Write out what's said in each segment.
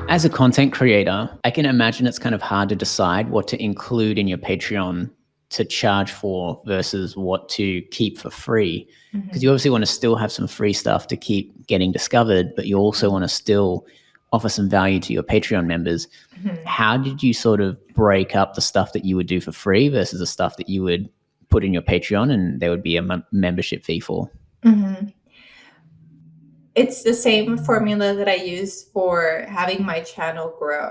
As a content creator, I can imagine it's kind of hard to decide what to include in your Patreon to charge for versus what to keep for free. Because you Mhm. obviously want to still have some free stuff to keep getting discovered, but you also want to still offer some value to your Patreon members. Mhm. How did you sort of break up the stuff that you would do for free versus the stuff that you would put in your Patreon and there would be a membership fee for? Mhm. It's the same formula that I use for having my channel grow.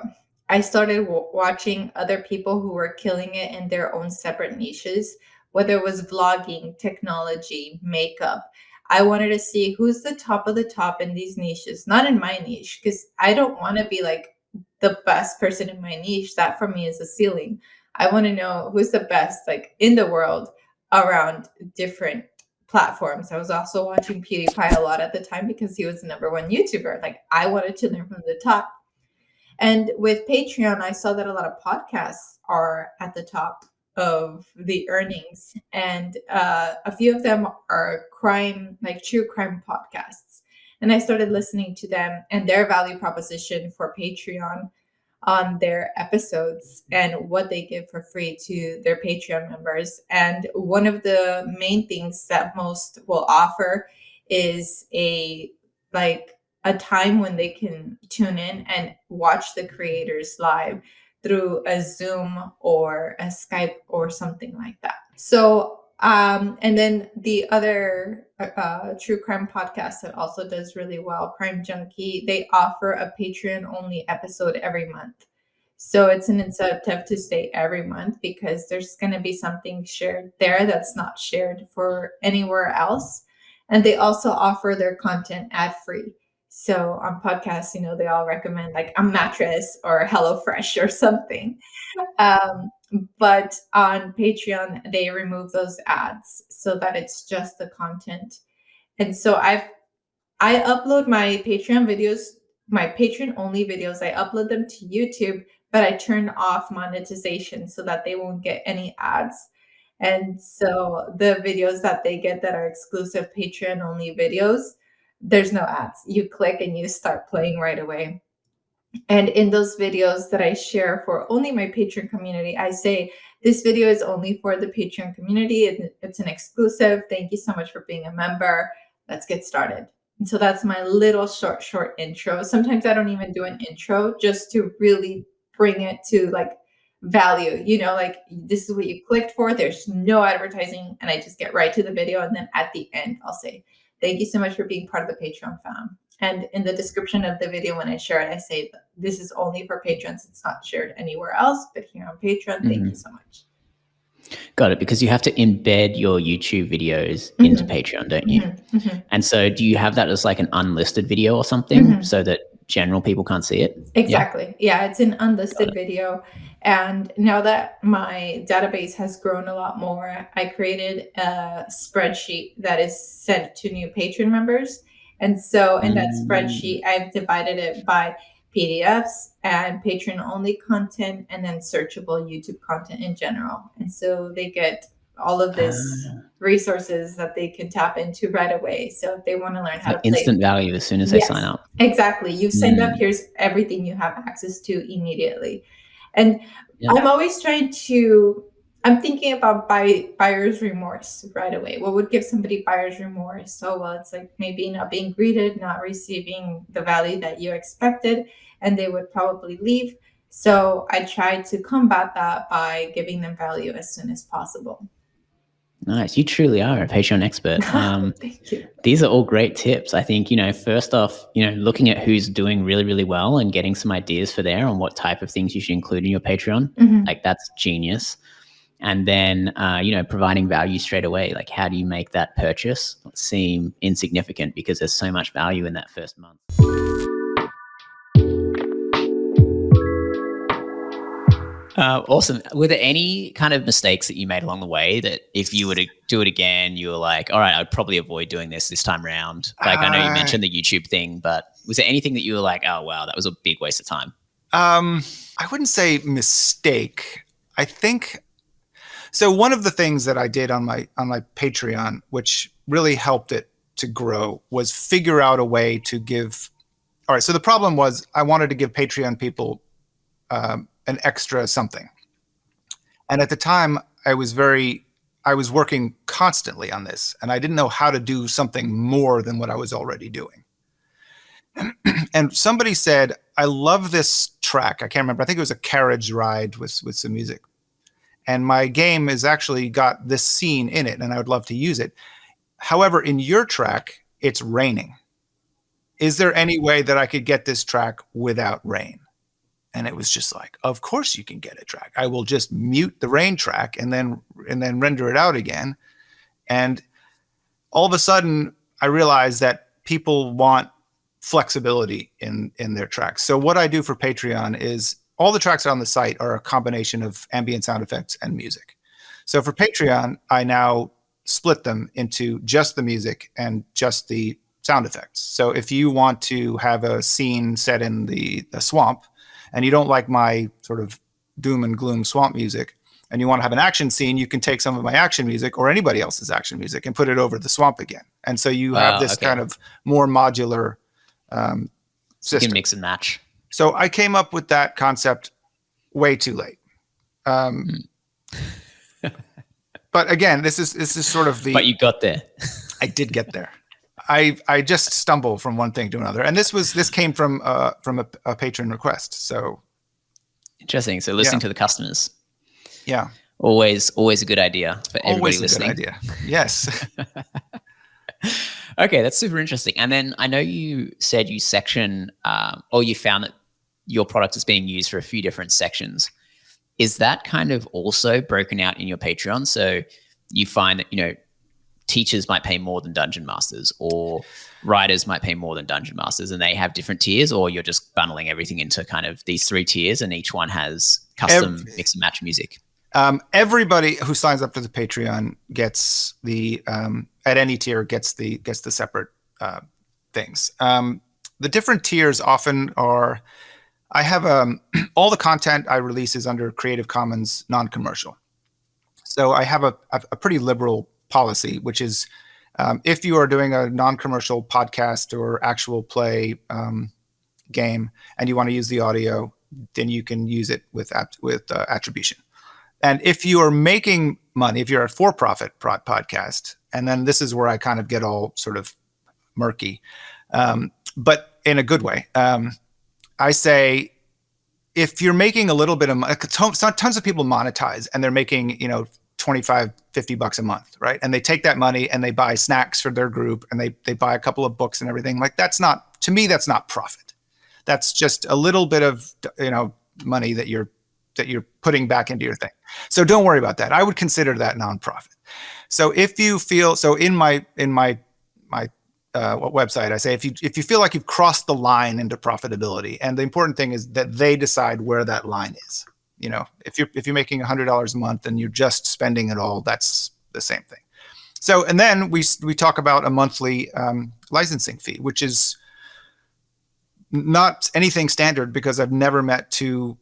I started watching other people who were killing it in their own separate niches, whether it was vlogging, technology, makeup. I wanted to see who's the top of the top in these niches, not in my niche, because I don't want to be like the best person in my niche. That for me is a ceiling. I want to know who's the best like in the world around different platforms. I was also watching PewDiePie a lot at the time because he was the number one YouTuber. Like I wanted to learn from the top. And with Patreon, I saw that a lot of podcasts are at the top of the earnings, and a few of them are crime, like true crime podcasts. And I started listening to them and their value proposition for Patreon on their episodes and what they give for free to their Patreon members. And one of the main things that most will offer is a time when they can tune in and watch the creators live through a Zoom or a Skype or something like that. So and then the other true crime podcast that also does really well, Crime Junkie, they offer a Patreon only episode every month. So it's an incentive to stay every month because there's going to be something shared there that's not shared for anywhere else. And they also offer their content ad free. So on podcasts, they all recommend like a mattress or HelloFresh or something. Um, but on Patreon, they remove those ads so that it's just the content. And so I upload my Patreon videos, my Patreon only videos. I upload them to YouTube, but I turn off monetization so that they won't get any ads. And so the videos that they get that are exclusive Patreon only videos, there's no ads. You click and you start playing right away. And in those videos that I share for only my Patreon community, I say, this video is only for the Patreon community. It's an exclusive. Thank you so much for being a member. Let's get started. And so that's my little short intro. Sometimes I don't even do an intro just to really bring it to like value, like this is what you clicked for. There's no advertising. And I just get right to the video. And then at the end, I'll say, thank you so much for being part of the Patreon fam. And in the description of the video, when I share it, I say, this is only for patrons. It's not shared anywhere else, but here on Patreon, thank you so much. Got it, because you have to embed your YouTube videos into Patreon, don't you? And so do you have that as like an unlisted video or something so that general people can't see it? Exactly. Yeah, it's an unlisted video. And now that my database has grown a lot more, I created a spreadsheet that is sent to new Patreon members. And so in that spreadsheet, I've divided it by PDFs and Patreon only content and then searchable YouTube content in general. And so they get all of this resources that they can tap into right away. So if they want to learn how to play instant value as soon as they sign up. Exactly. You signed up, here's everything you have access to immediately. And I'm always I'm thinking about buyer's remorse right away. What would give somebody buyer's remorse? So, well, it's like maybe not being greeted, not receiving the value that you expected, and they would probably leave. So I try to combat that by giving them value as soon as possible. Nice. You truly are a Patreon expert. Thank you. These are all great tips. I think, first off, looking at who's doing really, really well and getting some ideas for there on what type of things you should include in your Patreon, like that's genius. And then, providing value straight away. Like, how do you make that purchase seem insignificant because there's so much value in that first month? Awesome. Were there any kind of mistakes that you made along the way that if you were to do it again, you were like, all right, I'd probably avoid doing this time around? Like, I know you mentioned the YouTube thing, but was there anything that you were like, oh, wow, that was a big waste of time? I wouldn't say mistake. I think, so one of the things that I did on my Patreon, which really helped it to grow, was figure out a way to give all right. So the problem was I wanted to give Patreon people an extra something. And at the time I was working constantly on this, and I didn't know how to do something more than what I was already doing. And somebody said, I love this track. I can't remember. I think it was a carriage ride with some music. And my game has actually got this scene in it, and I would love to use it. However, in your track, it's raining. Is there any way that I could get this track without rain? And it was just like, of course you can get a track. I will just mute the rain track and then render it out again. And all of a sudden, I realized that people want flexibility in their tracks. So what I do for Patreon is all the tracks on the site are a combination of ambient sound effects and music. So for Patreon, I now split them into just the music and just the sound effects. So if you want to have a scene set in the swamp and you don't like my sort of doom and gloom swamp music and you want to have an action scene, you can take some of my action music or anybody else's action music and put it over the swamp again. And so you have this kind of more modular system. You can mix and match. So I came up with that concept way too late. But again, this is sort of the. But you got there. I did get there. I just stumble from one thing to another, and this came from a patron request. So interesting. So listening to the customers. Yeah. Always a good idea for everybody listening. Always a good idea. Yes. Okay, that's super interesting. And then I know you said you section, or you found that your product is being used for a few different sections. Is that kind of also broken out in your Patreon? So you find that, teachers might pay more than dungeon masters, or writers might pay more than dungeon masters, and they have different tiers, or you're just bundling everything into kind of these 3 tiers and each one has custom mix and match music? Everybody who signs up to the Patreon gets the at any tier gets the separate things. The different tiers often are. I have all the content I release is under Creative Commons non-commercial. So I have a pretty liberal policy, which is if you are doing a non-commercial podcast or actual play game and you want to use the audio, then you can use it with attribution. And if you are making money, if you're a for-profit podcast, and then this is where I kind of get all sort of murky, but in a good way. I say, if you're making a little bit of money, tons of people monetize and they're making, $25, $50 a month, right? And they take that money and they buy snacks for their group and they buy a couple of books and everything. Like that's not profit. That's just a little bit of, money that you're putting back into your thing. So don't worry about that. I would consider that nonprofit. So if you feel, in my website, I say, if you feel like you've crossed the line into profitability, and the important thing is that they decide where that line is. If you're making $100 a month and you're just spending it all, that's the same thing. So, and then we talk about a monthly licensing fee, which is not anything standard because I've never met 2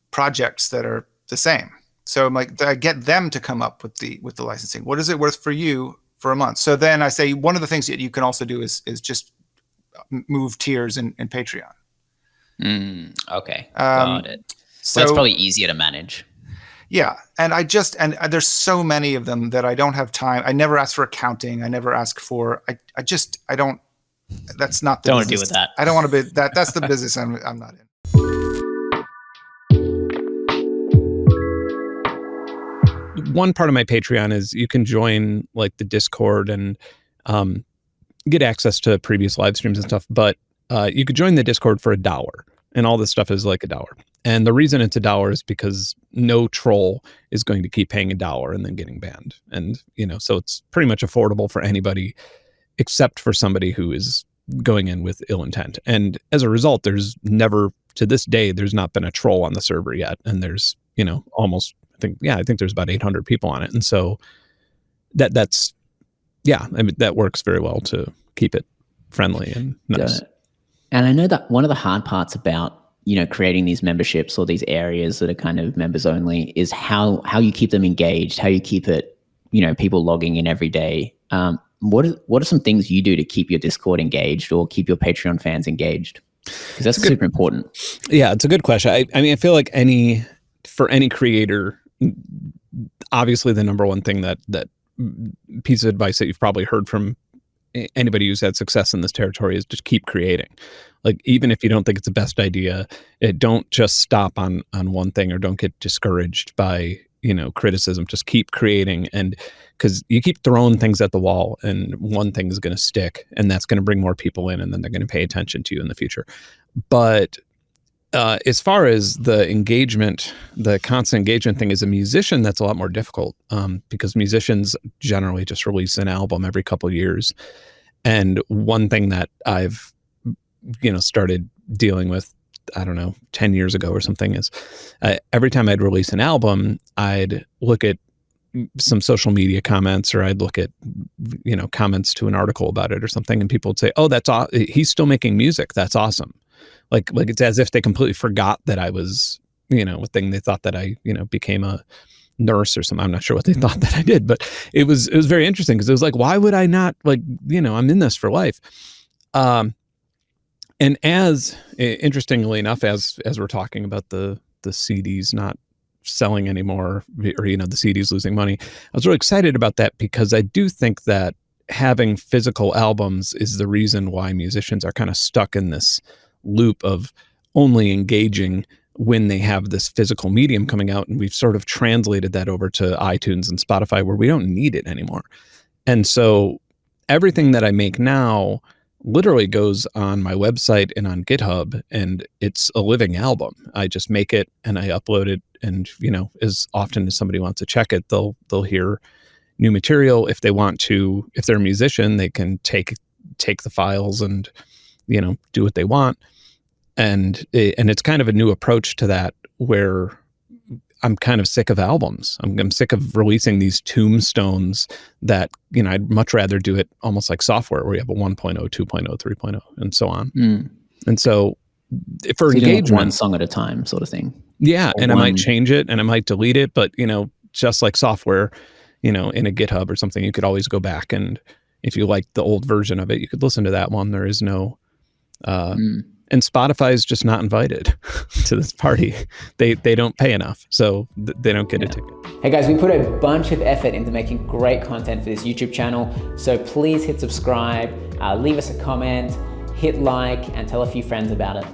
projects that are the same. So I'm like, I get them to come up with the licensing. What is it worth for you for a month? So then I say, one of the things that you can also do is just move tiers in Patreon. Okay. Got it. So it's probably easier to manage. Yeah. And there's so many of them that I don't have time. I never ask for accounting. I never ask for, I don't, that's not the don't business. want to deal with that. I don't want to be that. That's the business I'm not in. One part of my Patreon is you can join like the Discord and get access to previous live streams and stuff. But you could join the Discord for $1, and all this stuff is like $1. And the reason it's $1 is because no troll is going to keep paying $1 and then getting banned. And so it's pretty much affordable for anybody except for somebody who is going in with ill intent. And as a result, there's never, to this day, there's not been a troll on the server yet. And there's, almost, I think there's about 800 people on it. And so that works very well to keep it friendly and nice. And I know that one of the hard parts about, creating these memberships or these areas that are kind of members only is how you keep them engaged, how you keep it, people logging in every day. What are some things you do to keep your Discord engaged or keep your Patreon fans engaged? Because that's super important. Yeah, it's a good question. I mean, I feel like for any creator, obviously the number one thing that piece of advice that you've probably heard from anybody who's had success in this territory is just keep creating. Like, even if you don't think it's the best idea, don't just stop on one thing, or don't get discouraged by, criticism. Just keep creating, and because you keep throwing things at the wall, and one thing is going to stick, and that's going to bring more people in, and then they're going to pay attention to you in the future. But as far as the engagement, the constant engagement thing, as a musician, that's a lot more difficult, because musicians generally just release an album every couple of years. And one thing that I've, started dealing with, I don't know, 10 years ago or something, is every time I'd release an album, I'd look at some social media comments, or I'd look at, comments to an article about it or something, and people would say, "Oh, he's still making music. That's awesome." Like it's as if they completely forgot that I was, a thing. They thought that I, became a nurse or something. I'm not sure what they thought that I did, but it was very interesting, because it was like, why would I not, I'm in this for life. And interestingly enough, as we're talking about the CDs not selling anymore, or, the CDs losing money, I was really excited about that, because I do think that having physical albums is the reason why musicians are kind of stuck in this loop of only engaging when they have this physical medium coming out. And we've sort of translated that over to iTunes and Spotify, where we don't need it anymore. And so everything that I make now literally goes on my website and on GitHub, and it's a living album. I just make it and I upload it, and as often as somebody wants to check it, they'll hear new material. If they want to, if they're a musician, they can take the files and do what they want. And it's kind of a new approach to that, where I'm kind of sick of albums. I'm sick of releasing these tombstones that, I'd much rather do it almost like software, where you have a 1.0, 2.0, 3.0, and so on. And so for engagement, one song at a time sort of thing. Yeah. And I might change it and I might delete it, but, just like software, in a GitHub or something, you could always go back, and if you like the old version of it, you could listen to that one. There is no, and Spotify is just not invited to this party. They don't pay enough, so they don't get a ticket. Hey guys, we put a bunch of effort into making great content for this YouTube channel, so please hit subscribe, leave us a comment, hit like, and tell a few friends about it.